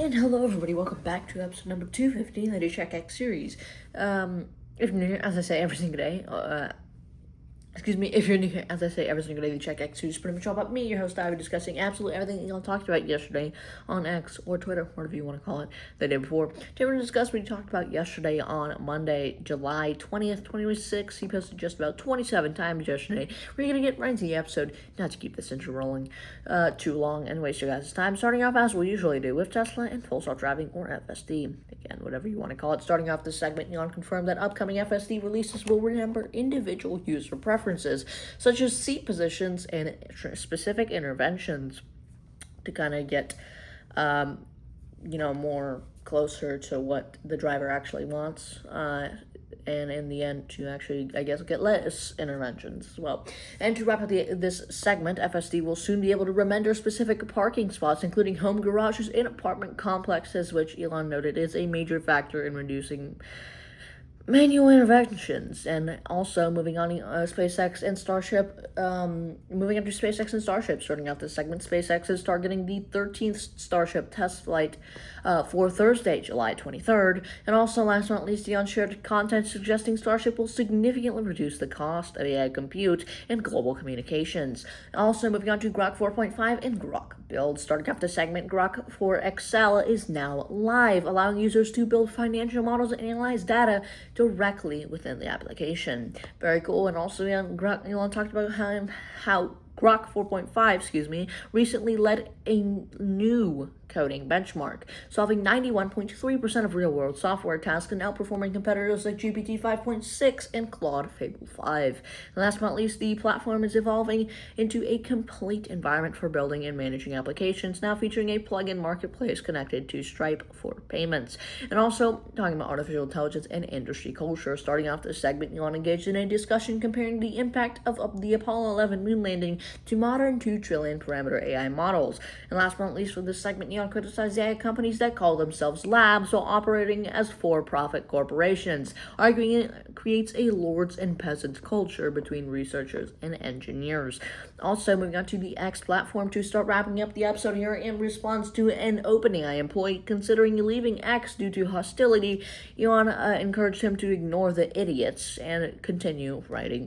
And hello everybody, welcome back to episode number 215 of the CheckX series. If you're new here, as I say every single day, if you're new here, as I say every single day, the CheckX series is pretty much all about me, your host. I've been discussing absolutely everything y'all talked about yesterday on X or Twitter, whatever you want to call it, the day before. Today we're going to discuss what we talked about yesterday on Monday, July 20th, 2026. He posted just about 27 times yesterday. We're going to get right into the episode, not to keep this intro rolling too long and waste your guys' time. Starting off as we usually do with Tesla and Full Self-Driving, or FSD. Again, whatever you want to call it. Starting off this segment, Elon confirmed that upcoming FSD releases will remember individual user preferences, such as seat positions and specific interventions to kind of get, more closer to what the driver actually wants. And in the end, to actually, I guess, get less interventions as well. And to wrap up this segment, FSD will soon be able to remember specific parking spots, including home garages and apartment complexes, which Elon noted is a major factor in reducing manual interventions. And also moving on to SpaceX and Starship, starting out this segment, SpaceX is targeting the 13th Starship test flight for Thursday, July 23rd. And also, last but not least, Elon shared content suggesting Starship will significantly reduce the cost of AI compute and global communications. Also, moving on to Grok 4.5 and Grok Build. Starting off the segment, Grok 4 XL is now live, allowing users to build financial models and analyze data directly within the application. Very cool. And also, Elon talked about how Grok 4.5, recently led a new coding benchmark, solving 91.3% of real-world software tasks and outperforming competitors like GPT 5.6 and Claude Fable 5. And last but not least, the platform is evolving into a complete environment for building and managing applications, now featuring a plugin marketplace connected to Stripe for payments. And also, talking about artificial intelligence and industry culture, starting off this segment, Elon engaged in a discussion comparing the impact of the Apollo 11 moon landing to modern 2 trillion parameter AI models. And last but not least, for this segment, Elon criticized AI companies that call themselves labs while operating as for-profit corporations, arguing it creates a lords and peasants culture between researchers and engineers. Also, moving on to the X platform to start wrapping up the episode here in response to an OpenAI employee considering leaving X due to hostility, Elon encouraged him to ignore the idiots and continue writing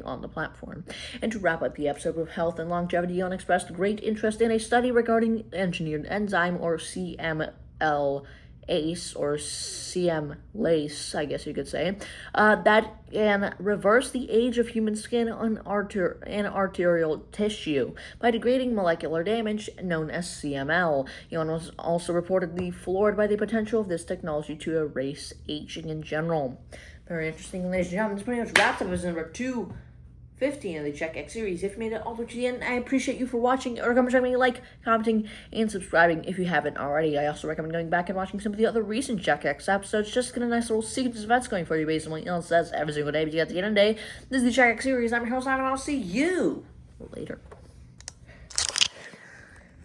on the platform. And to wrap up the episode with health and longevity, Elon expressed great interest in a study regarding engineered enzyme, or CMLACE, or CMLACE, I guess you could say, that can reverse the age of human skin and arterial tissue by degrading molecular damage known as CML. Elon was also reportedly floored by the potential of this technology to erase aging in general. Very interesting, ladies and gentlemen. This pretty much wraps up episode number 215 of the CheckX series. If you made it all the way to the end, I appreciate you for watching, or commenting, and subscribing if you haven't already. I also recommend going back and watching some of the other recent CheckX episodes just to get a nice little sequence of events going for you based on what Elon says every single day. But at the end of the day, this is the CheckX series. I'm your host, Simon, and I'll see you later.